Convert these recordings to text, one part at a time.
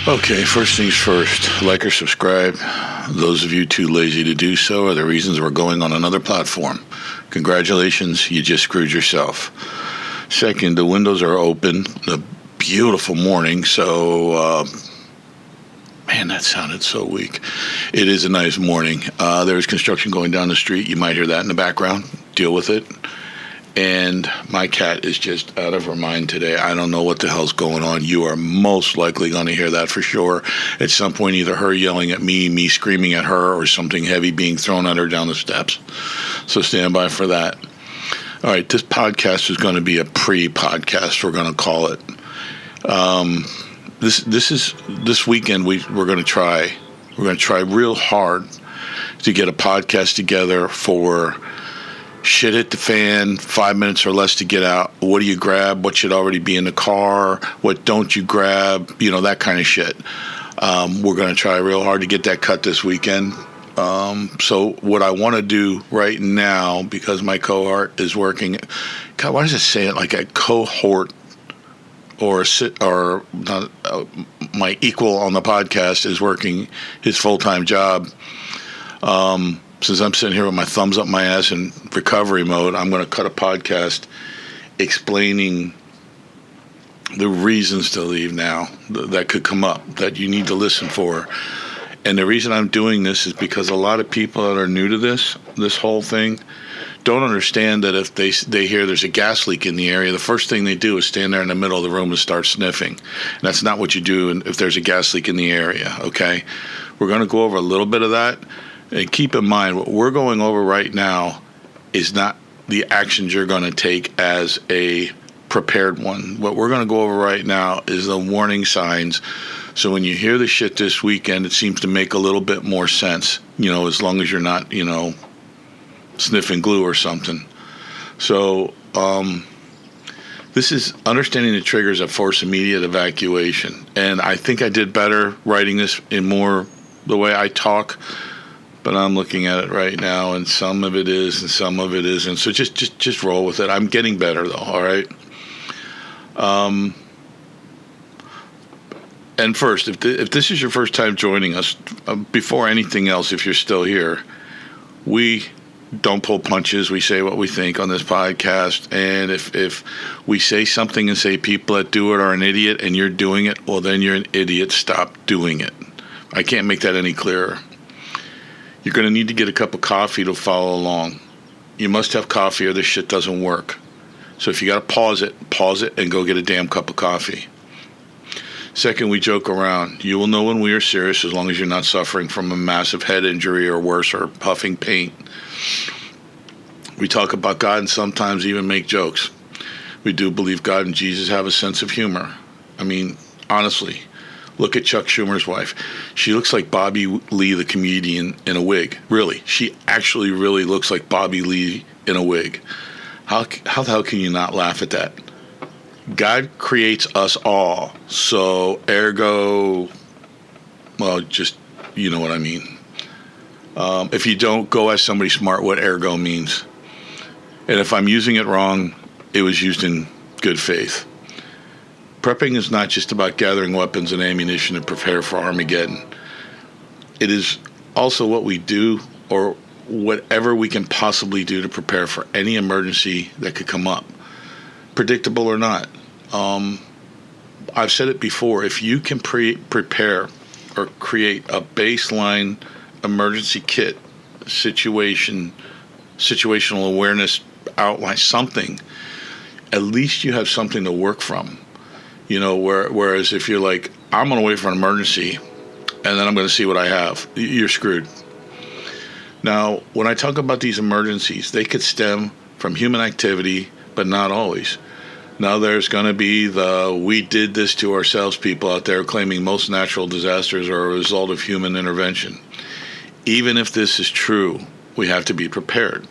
Okay, first things first, like or subscribe. Those of you too lazy to do so are the reasons we're going on another platform. Congratulations, you just screwed yourself. Second, the windows are open. A beautiful morning, so man, that sounded so weak. It is a nice morning. There's construction going down the street. You might hear that in the background. Deal with it. And my cat is just out of her mind today. I don't know what the hell's going on. You are most likely going to hear that for sure. At some point, either her yelling at me screaming at her, or something heavy being thrown at her down the steps. So stand by for that. All right, this podcast is going to be a pre-podcast, we're going to call it. This weekend we're going to try real hard to get a podcast together for shit hit the fan, 5 minutes or less to get out. What do you grab? What should already be in the car? What don't you grab? You know, that kind of shit. We're going to try real hard to get that cut this weekend. So what I want to do right now, because my cohort is working, God, why does it say it like a cohort or not, my equal on the podcast is working his full-time job. Since I'm sitting here with my thumbs up my ass in recovery mode, I'm going to cut a podcast explaining the reasons to leave now that could come up, that you need to listen for. And the reason I'm doing this is because a lot of people that are new to this whole thing, don't understand that if they hear there's a gas leak in the area, the first thing they do is stand there in the middle of the room and start sniffing. And that's not what you do if there's a gas leak in the area, okay? We're going to go over a little bit of that. And keep in mind, what we're going over right now is not the actions you're going to take as a prepared one. What we're going to go over right now is the warning signs. So when you hear the shit this weekend, it seems to make a little bit more sense, as long as you're not, sniffing glue or something. So this is understanding the triggers that force immediate evacuation. And I think I did better writing this in more the way I talk. But I'm looking at it right now, and some of it is, and some of it isn't. So just roll with it. I'm getting better, though. All right. And first, if this is your first time joining us, before anything else, if you're still here, we don't pull punches. We say what we think on this podcast, and if we say something and say people that do it are an idiot, and you're doing it, well, then you're an idiot. Stop doing it. I can't make that any clearer. You're going to need to get a cup of coffee to follow along. You must have coffee or this shit doesn't work. So if you got to pause it and go get a damn cup of coffee. Second, we joke around. You will know when we are serious as long as you're not suffering from a massive head injury or worse, or puffing paint. We talk about God and sometimes even make jokes. We do believe God and Jesus have a sense of humor. I mean, honestly. Look at Chuck Schumer's wife. She looks like Bobby Lee, the comedian, in a wig. Really. She actually really looks like Bobby Lee in a wig. How the hell can you not laugh at that? God creates us all. So, ergo, well, just, you know what I mean. If you don't, go ask somebody smart what ergo means. And if I'm using it wrong, it was used in good faith. Prepping is not just about gathering weapons and ammunition to prepare for Armageddon. It is also what we do, or whatever we can possibly do to prepare for any emergency that could come up, predictable or not. I've said it before, if you can prepare or create a baseline emergency kit, situational awareness outline, something, at least you have something to work from. Whereas if you're like, I'm going to wait for an emergency and then I'm going to see what I have, you're screwed. Now, when I talk about these emergencies, they could stem from human activity, but not always. Now, there's going to be we did this to ourselves people out there claiming most natural disasters are a result of human intervention. Even if this is true, we have to be prepared.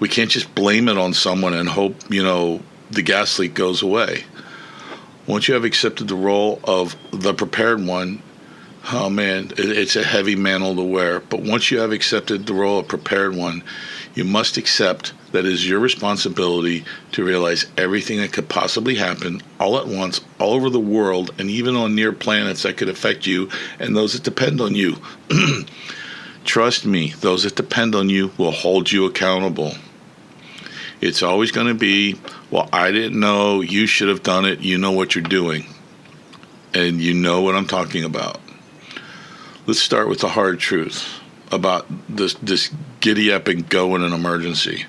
We can't just blame it on someone and hope, the gas leak goes away. Once you have accepted the role of the prepared one, oh man, it's a heavy mantle to wear. But once you have accepted the role of prepared one, you must accept that is your responsibility to realize everything that could possibly happen all at once, all over the world, and even on near planets that could affect you and those that depend on you. Trust me, those that depend on you will hold you accountable. It's always going to be, well, I didn't know, you should have done it, you know what you're doing. And you know what I'm talking about. Let's start with the hard truth about this giddy up and go in an emergency.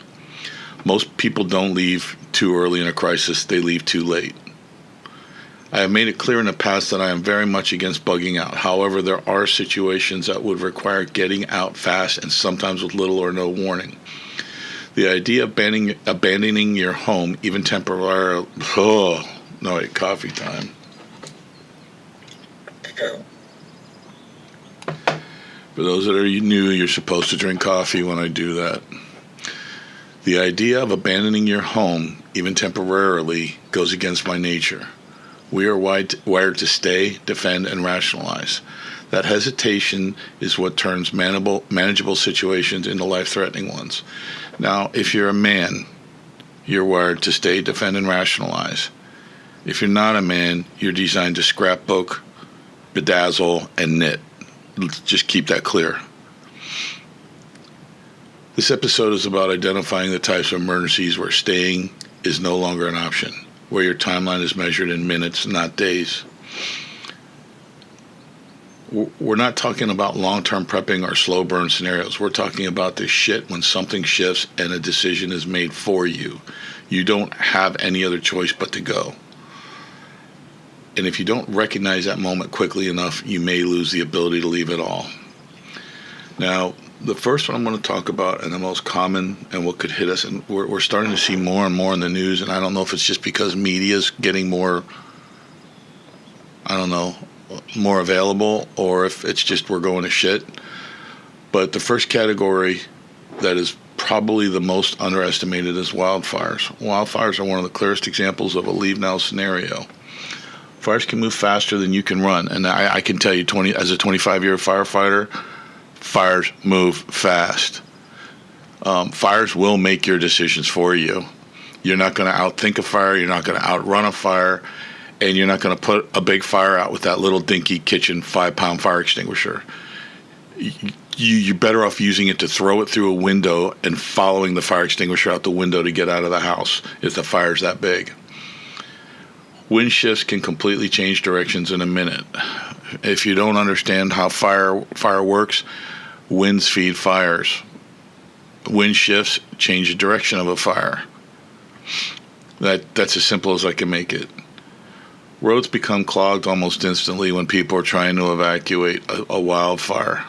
Most people don't leave too early in a crisis, they leave too late. I have made it clear in the past that I am very much against bugging out. However, there are situations that would require getting out fast and sometimes with little or no warning. The idea of abandoning your home, even temporarily... Oh, no, wait, coffee time. For those that are new, you're supposed to drink coffee when I do that. The idea of abandoning your home, even temporarily, goes against my nature. We are wired to stay, defend, and rationalize. That hesitation is what turns manageable situations into life-threatening ones. Now, if you're a man, you're wired to stay, defend, and rationalize. If you're not a man, you're designed to scrapbook, bedazzle, and knit. Let's just keep that clear. This episode is about identifying the types of emergencies where staying is no longer an option, where your timeline is measured in minutes, not days. We're not talking about long-term prepping or slow burn scenarios. We're talking about the shit when something shifts and a decision is made for you. You don't have any other choice but to go. And if you don't recognize that moment quickly enough, you may lose the ability to leave at all. Now, the first one I'm going to talk about, and the most common, and what could hit us, and we're starting to see more and more in the news, and I don't know if it's just because media's getting more, more available, or if it's just we're going to shit. But the first category that is probably the most underestimated is wildfires. Wildfires are one of the clearest examples of a leave now scenario. Fires can move faster than you can run, and I can tell you, as a 25-year firefighter, fires move fast. Fires will make your decisions for you. You're not going to outthink a fire, you're not going to outrun a fire, and you're not going to put a big fire out with that little dinky kitchen 5-pound fire extinguisher. You're better off using it to throw it through a window and following the fire extinguisher out the window to get out of the house if the fire's that big. Wind shifts can completely change directions in a minute. If you don't understand how fire works, winds feed fires. Wind shifts change the direction of a fire. That's as simple as I can make it. Roads become clogged almost instantly when people are trying to evacuate a wildfire.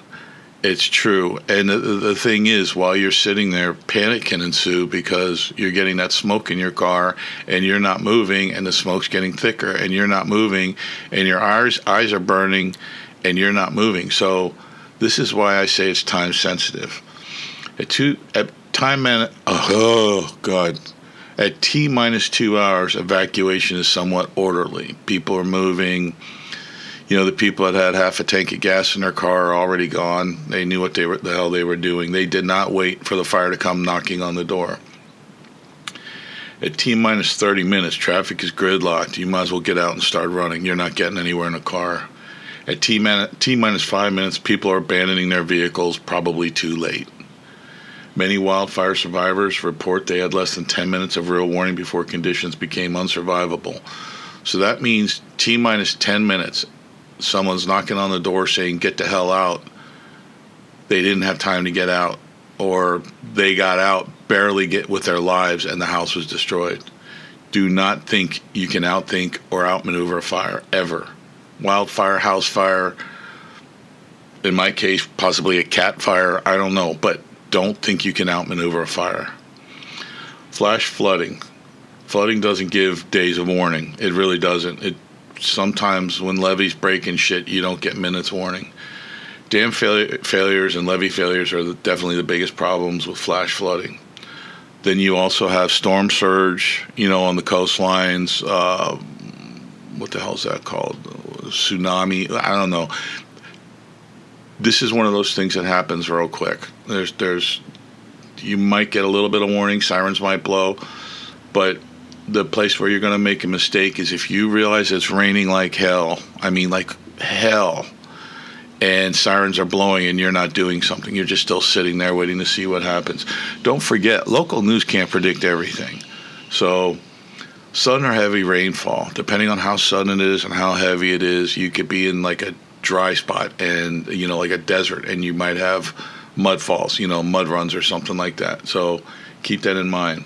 It's true. And the thing is, while you're sitting there, panic can ensue because you're getting that smoke in your car and you're not moving, and the smoke's getting thicker and you're not moving, and your eyes are burning and you're not moving. So this is why I say it's time sensitive. At T-minus 2 hours, evacuation is somewhat orderly. People are moving. The people that had half a tank of gas in their car are already gone. They knew what the hell they were doing. They did not wait for the fire to come knocking on the door. At T-minus 30 minutes, traffic is gridlocked. You might as well get out and start running. You're not getting anywhere in a car. At T-minus 5 minutes, people are abandoning their vehicles, probably too late. Many wildfire survivors report they had less than 10 minutes of real warning before conditions became unsurvivable. So that means T-minus 10 minutes, someone's knocking on the door saying, get the hell out. They didn't have time to get out, or they got out, barely get with their lives, and the house was destroyed. Do not think you can outthink or outmaneuver a fire, ever. Wildfire, house fire, in my case, possibly a cat fire, I don't know, but don't think you can outmaneuver a fire. Flash flooding. Flooding doesn't give days of warning. It really doesn't. Sometimes when levees break and shit, you don't get minutes warning. Dam failures and levee failures are definitely the biggest problems with flash flooding. Then you also have storm surge, on the coastlines. What the hell is that called? Tsunami? I don't know. This is one of those things that happens real quick. There's you might get a little bit of warning. Sirens might blow, but the place where you're going to make a mistake is if you realize it's raining like hell. I mean, like hell. And sirens are blowing and you're not doing something. You're just still sitting there waiting to see what happens. Don't forget, local news can't predict everything. So sudden or heavy rainfall, depending on how sudden it is and how heavy it is, you could be in like a dry spot and, like a desert, and you might have mud falls, mud runs or something like that. So keep that in mind.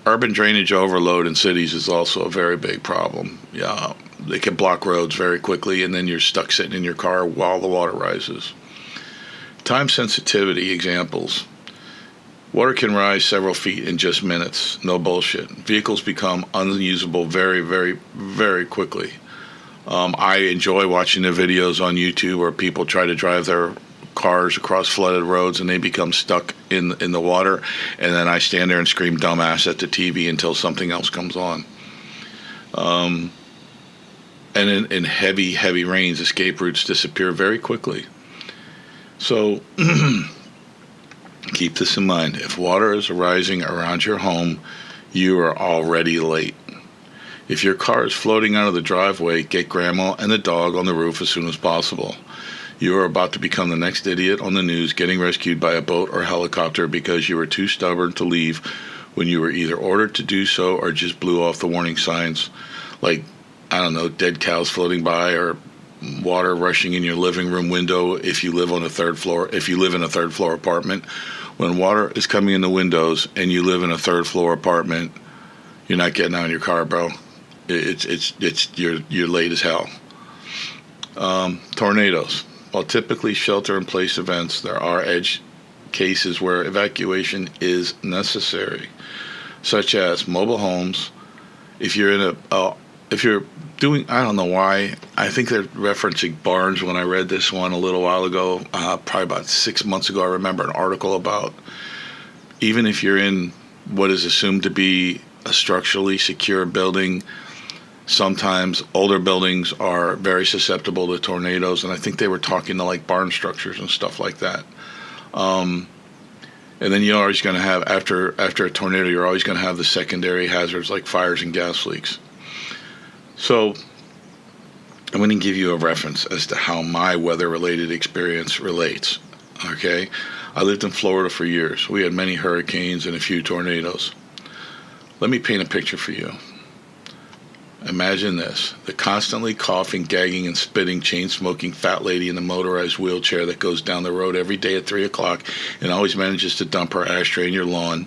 Urban drainage overload in cities is also a very big problem. Yeah, they can block roads very quickly, and then you're stuck sitting in your car while the water rises. Time sensitivity examples. Water can rise several feet in just minutes. No bullshit. Vehicles become unusable very, very, very quickly. I enjoy watching the videos on YouTube where people try to drive their cars across flooded roads and they become stuck in the water, and then I stand there and scream dumbass at the TV until something else comes on. And in heavy, heavy rains, escape routes disappear very quickly. So keep this in mind. If water is rising around your home, you are already late. If your car is floating out of the driveway, get grandma and the dog on the roof as soon as possible. You are about to become the next idiot on the news getting rescued by a boat or helicopter because you were too stubborn to leave when you were either ordered to do so or just blew off the warning signs, like, I don't know, dead cows floating by or water rushing in your living room window if you live in a third floor apartment. When water is coming in the windows and you live in a third floor apartment, you're not getting out of your car, bro. You're late as hell. Tornadoes. While typically shelter-in-place events, there are edge cases where evacuation is necessary, such as mobile homes. If you're doing, I don't know why, I think they're referencing barns when I read this one a little while ago, probably about 6 months ago. I remember an article about even if you're in what is assumed to be a structurally secure building, sometimes older buildings are very susceptible to tornadoes, and I think they were talking to like barn structures and stuff like that. And then you're always going to have, after a tornado, you're always going to have the secondary hazards like fires and gas leaks. So I'm going to give you a reference as to how my weather-related experience relates. Okay? I lived in Florida for years. We had many hurricanes and a few tornadoes. Let me paint a picture for you. Imagine this: the constantly coughing, gagging, and spitting, chain-smoking fat lady in a motorized wheelchair that goes down the road every day at 3 o'clock and always manages to dump her ashtray in your lawn.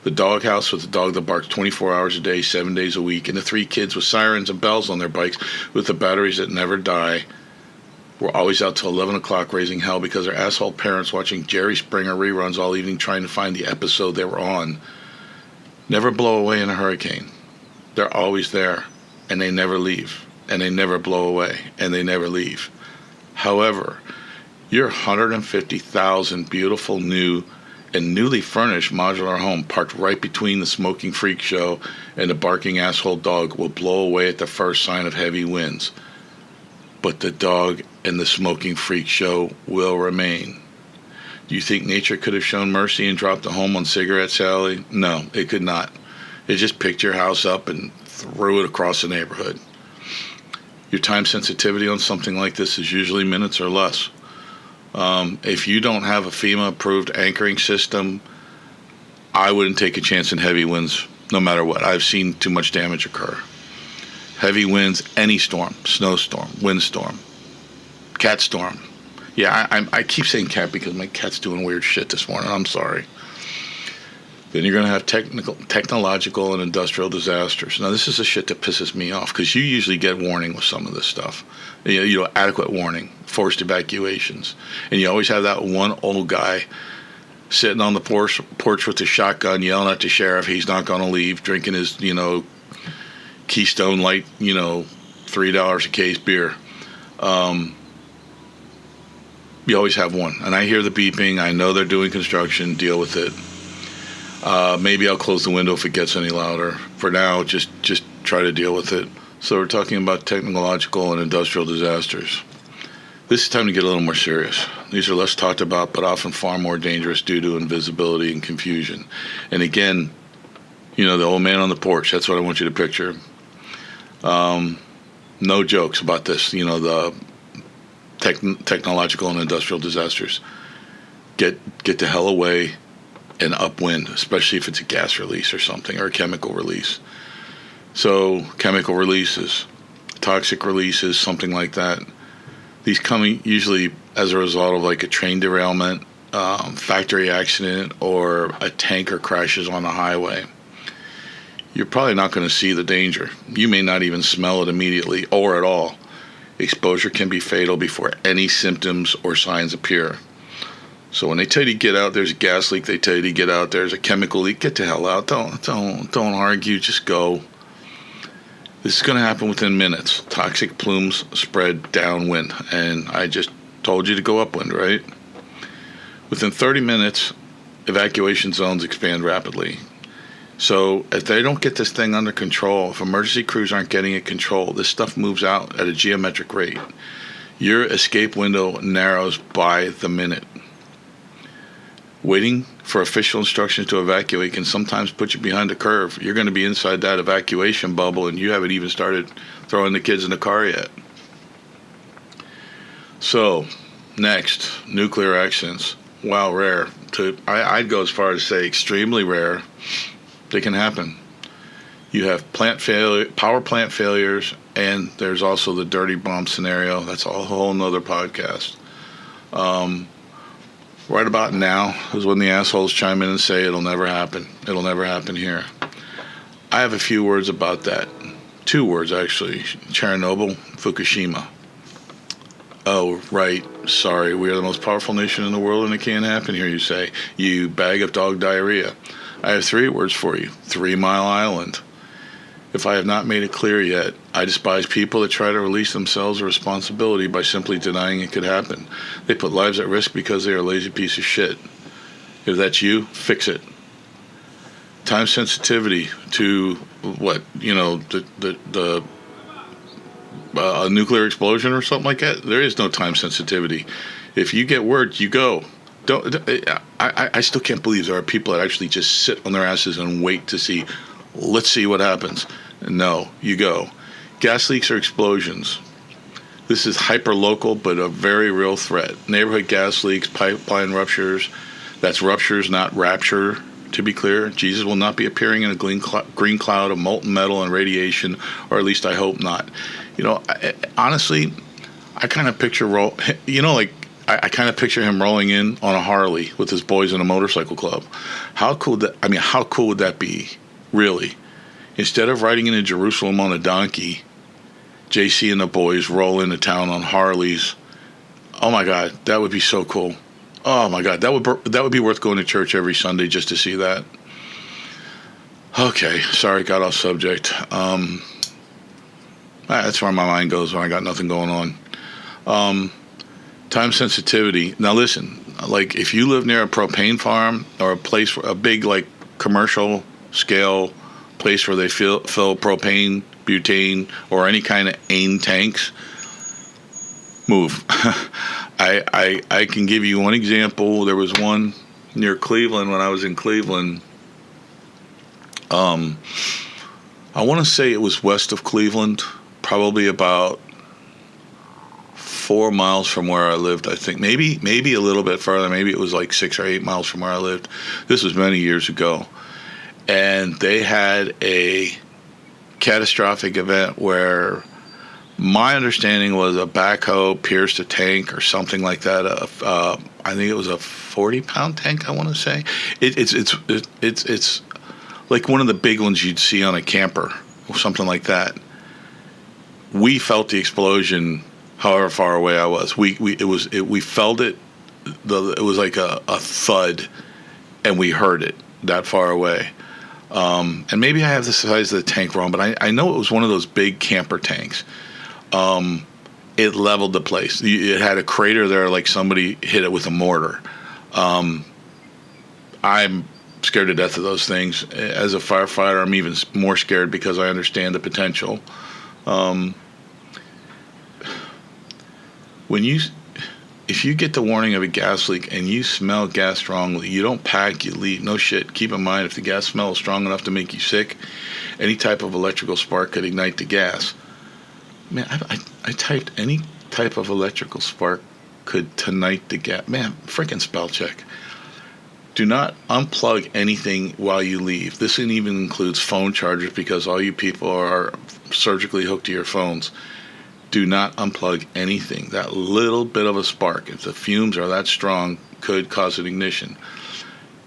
The doghouse with the dog that barks 24 hours a day, 7 days a week, and the 3 kids with sirens and bells on their bikes with the batteries that never die. We're always out till 11 o'clock raising hell because their asshole parents watching Jerry Springer reruns all evening trying to find the episode they were on. Never blow away in a hurricane. They're always there. And they never leave, and they never blow away, and they never leave. However, your 150,000 beautiful new and newly furnished modular home parked right between the smoking freak show and the barking asshole dog will blow away at the first sign of heavy winds. But the dog and the smoking freak show will remain. Do you think nature could have shown mercy and dropped the home on Cigarette Sally? No, it could not. It just picked your house up and threw it across the neighborhood. Your time sensitivity on something like this is usually minutes or less. If you don't have a FEMA-approved anchoring system, I wouldn't take a chance in heavy winds, no matter what. I've seen too much damage occur. Heavy winds, any storm, snowstorm, windstorm, cat storm. Yeah, I keep saying cat because my cat's doing weird shit this morning. I'm sorry. Then you're going to have technological and industrial disasters. Now, this is the shit that pisses me off because you usually get warning with some of this stuff. Adequate warning, forced evacuations. And you always have that one old guy sitting on the porch with his shotgun yelling at the sheriff he's not going to leave, drinking his, Keystone Light, $3 a case beer. You always have one. And I hear the beeping. I know they're doing construction. Deal with it. Maybe I'll close the window if it gets any louder. For now, just try to deal with it. So we're talking about technological and industrial disasters. This is time to get a little more serious. These are less talked about, but often far more dangerous due to invisibility and confusion. And again, the old man on the porch, that's what I want you to picture. No jokes about this, the technological and industrial disasters. Get the hell away and upwind, especially if it's a gas release or something, or a chemical release. So chemical releases, toxic releases, something like that. These come usually as a result of like a train derailment, factory accident, or a tanker crashes on a highway. You're probably not going to see the danger. You may not even smell it immediately or at all. Exposure can be fatal before any symptoms or signs appear. So when they tell you to get out, there's a gas leak. They tell you to get out, there's a chemical leak. Get the hell out. Don't argue. Just go. This is going to happen within minutes. Toxic plumes spread downwind, and I just told you to go upwind, right? Within 30 minutes, evacuation zones expand rapidly. So if they don't get this thing under control, if emergency crews aren't getting it controlled, this stuff moves out at a geometric rate. Your escape window narrows by the minute. Waiting for official instructions to evacuate can sometimes put you behind a curve. You're going to be inside that evacuation bubble, and you haven't even started throwing the kids in the car yet. So, next, nuclear accidents. Wow, rare. I'd go as far as to say extremely rare. They can happen. You have power plant failures, and there's also the dirty bomb scenario. That's a whole nother podcast. Right about now is when the assholes chime in and say it'll never happen. It'll never happen here. I have a few words about that. 2 words, actually. Chernobyl, Fukushima. Oh, right. Sorry. We are the most powerful nation in the world, and it can't happen here, you say. You bag of dog diarrhea. I have 3 words for you. 3 Mile Island. If I have not made it clear yet, I despise people that try to release themselves of responsibility by simply denying it could happen. They put lives at risk because they are a lazy piece of shit. If that's you, fix it. Time sensitivity to what? A nuclear explosion or something like that? There is no time sensitivity. If you get word, you go. I still can't believe there are people that actually just sit on their asses and wait to see. Let's see what happens. No, you go. Gas leaks or explosions. This is hyper-local, but a very real threat. Neighborhood gas leaks, pipeline ruptures. That's ruptures, not rapture, to be clear. Jesus will not be appearing in a green cloud of molten metal and radiation, or at least I hope not. Honestly, I kind of picture I kind of picture him rolling in on a Harley with his boys in a motorcycle club. How cool would that be? Really, instead of riding into Jerusalem on a donkey, JC and the boys roll into town on Harleys. Oh my God, that would be so cool. Oh my God, that would be worth going to church every Sunday just to see that. Okay, sorry, got off subject. That's where my mind goes when I got nothing going on. Time sensitivity. Now listen, like if you live near a propane farm or a place, a big like commercial scale place where they fill propane, butane, or any kind of AIM tanks, move. I can give you one example. There was one near Cleveland when I was in Cleveland. I want to say it was west of Cleveland, probably about 4 miles from where I lived, I think. Maybe a little bit further. Maybe it was like 6 or 8 miles from where I lived. This was many years ago. And they had a catastrophic event where my understanding was a backhoe pierced a tank or something like that. I think it was a 40-pound tank, I want to say. It's like one of the big ones you'd see on a camper or something like that. We felt the explosion however far away I was. We felt it. It was like a thud, and we heard it that far away. And maybe I have the size of the tank wrong, but I know it was one of those big camper tanks. It leveled the place. It had a crater there, like somebody hit it with a mortar. I'm scared to death of those things. As a firefighter, I'm even more scared because I understand the potential. when you, if you get the warning of a gas leak and you smell gas strongly, you don't pack, you leave. No shit. Keep in mind, if the gas smell is strong enough to make you sick, any type of electrical spark could ignite the gas. Man, I typed any type of electrical spark could ignite the gas. Man, freaking spell check. Do not unplug anything while you leave. This even includes phone chargers, because all you people are surgically hooked to your phones. Do not unplug anything. That little bit of a spark, if the fumes are that strong, could cause an ignition.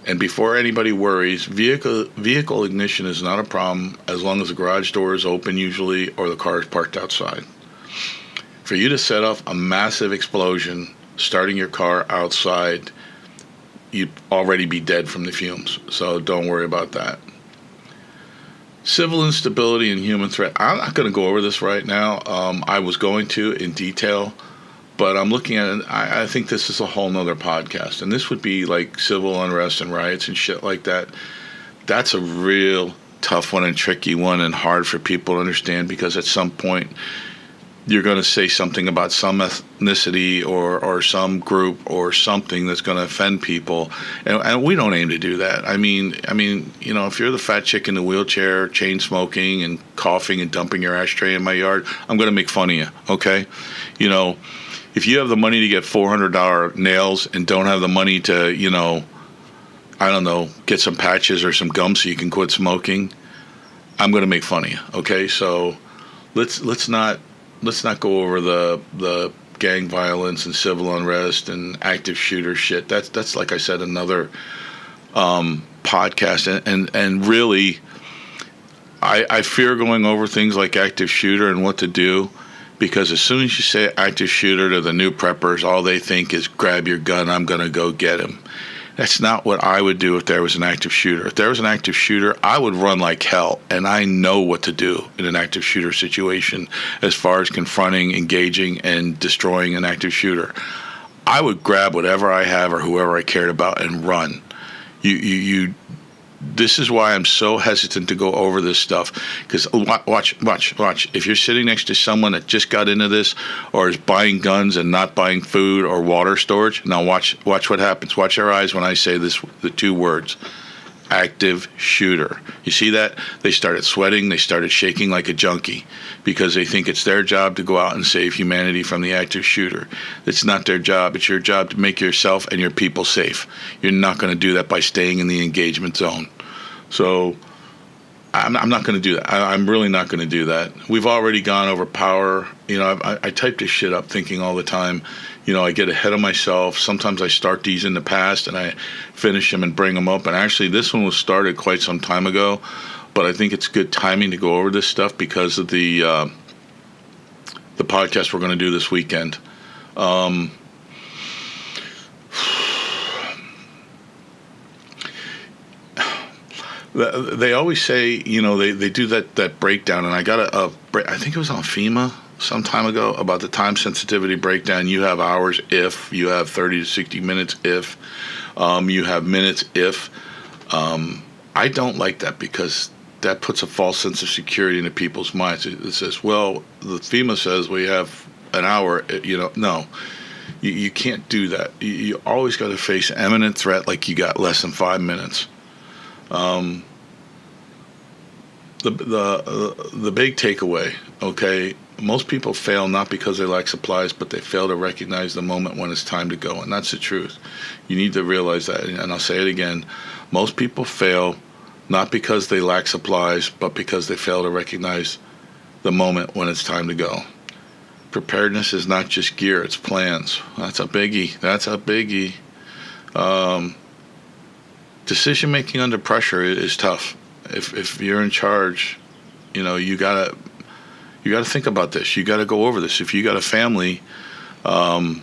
And before anybody worries, vehicle ignition is not a problem as long as the garage door is open usually, or the car is parked outside. For you to set off a massive explosion starting your car outside, you'd already be dead from the fumes. So don't worry about that. Civil instability and human threat. I'm not going to go over this right now. I was going to in detail, but I'm looking at it. I think this is a whole nother podcast. And this would be like civil unrest and riots and shit like that. That's a real tough one and tricky one and hard for people to understand, because at some point you're going to say something about some ethnicity or some group or something that's going to offend people, and we don't aim to do that. I mean, you know, if you're the fat chick in the wheelchair, chain smoking and coughing and dumping your ashtray in my yard, I'm going to make fun of you, okay? You know, if you have the money to get $400 nails and don't have the money to, you know, I don't know, get some patches or some gum so you can quit smoking, I'm going to make fun of you, okay? So let's not go over the gang violence and civil unrest and active shooter shit. That's like I said, another podcast. And really, I fear going over things like active shooter and what to do, because as soon as you say active shooter to the new preppers, all they think is grab your gun, I'm going to go get him. That's not what I would do if there was an active shooter. If there was an active shooter, I would run like hell, and I know what to do in an active shooter situation as far as confronting, engaging, and destroying an active shooter. I would grab whatever I have or whoever I cared about and run. This is why I'm so hesitant to go over this stuff, because watch. If you're sitting next to someone that just got into this or is buying guns and not buying food or water storage, now watch what happens. Watch their eyes when I say this, the two words, active shooter. You see that? They started sweating. They started shaking like a junkie, because they think it's their job to go out and save humanity from the active shooter. It's not their job. It's your job to make yourself and your people safe. You're not going to do that by staying in the engagement zone. So I'm not going to do that. I'm really not going to do that. We've already gone over power. You know, I type this shit up thinking all the time, you know, I get ahead of myself. Sometimes I start these in the past and I finish them and bring them up. And actually, this one was started quite some time ago, but I think it's good timing to go over this stuff because of the podcast we're going to do this weekend. They always say, you know, they do that breakdown, and I got I think it was on FEMA some time ago about the time sensitivity breakdown. You have hours if, you have 30 to 60 minutes if, you have minutes if. I don't like that because that puts a false sense of security into people's minds. It says, well, the FEMA says we have an hour, you know. No, you can't do that. You always got to face imminent threat like you got less than 5 minutes. The big takeaway, okay, most people fail not because they lack supplies, but they fail to recognize the moment when it's time to go, and that's the truth. You need to realize that, and I'll say it again. Most people fail not because they lack supplies, but because they fail to recognize the moment when it's time to go. Preparedness is not just gear, it's plans. That's a biggie. Decision making under pressure is tough. If you're in charge, you know, you gotta think about this. You gotta go over this. If you got a family, and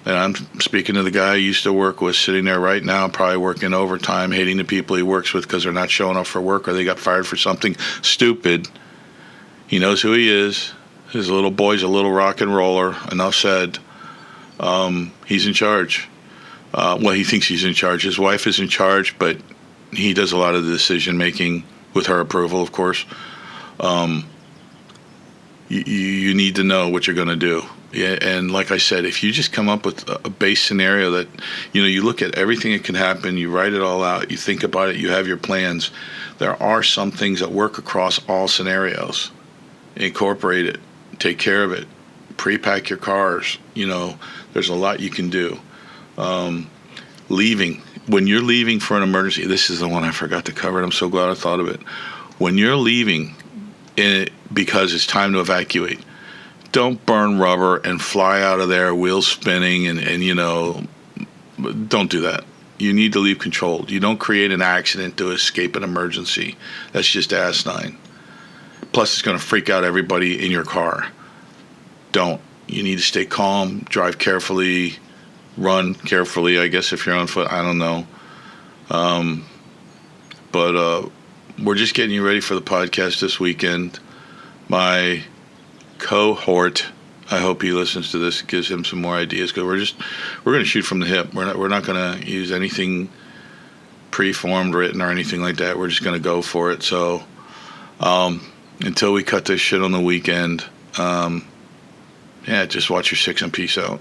I'm speaking to the guy I used to work with, sitting there right now, probably working overtime, hating the people he works with because they're not showing up for work or they got fired for something stupid. He knows who he is. His little boy's a little rock and roller. Enough said. He's in charge. Well, he thinks he's in charge. His wife is in charge, but he does a lot of the decision making with her approval, of course. You need to know what you're going to do. Yeah, and like I said, if you just come up with a base scenario that, you look at everything that can happen, you write it all out, you think about it, you have your plans. There are some things that work across all scenarios. Incorporate it, take care of it, pre-pack your cars. There's a lot you can do. Leaving. When you're leaving for an emergency, this is the one I forgot to cover, and I'm so glad I thought of it. When you're leaving because it's time to evacuate, don't burn rubber and fly out of there, wheels spinning, and don't do that. You need to leave controlled. You don't create an accident to escape an emergency. That's just asinine. Plus, it's going to freak out everybody in your car. Don't. You need to stay calm, drive carefully, run carefully, I guess, if you're on foot. I don't know. But we're just getting you ready for the podcast this weekend. My cohort, I hope he listens to this. It gives him some more ideas, because we're going to shoot from the hip. We're not going to use anything preformed, written, or anything like that. We're just going to go for it. So until we cut this shit on the weekend, just watch your six and peace out.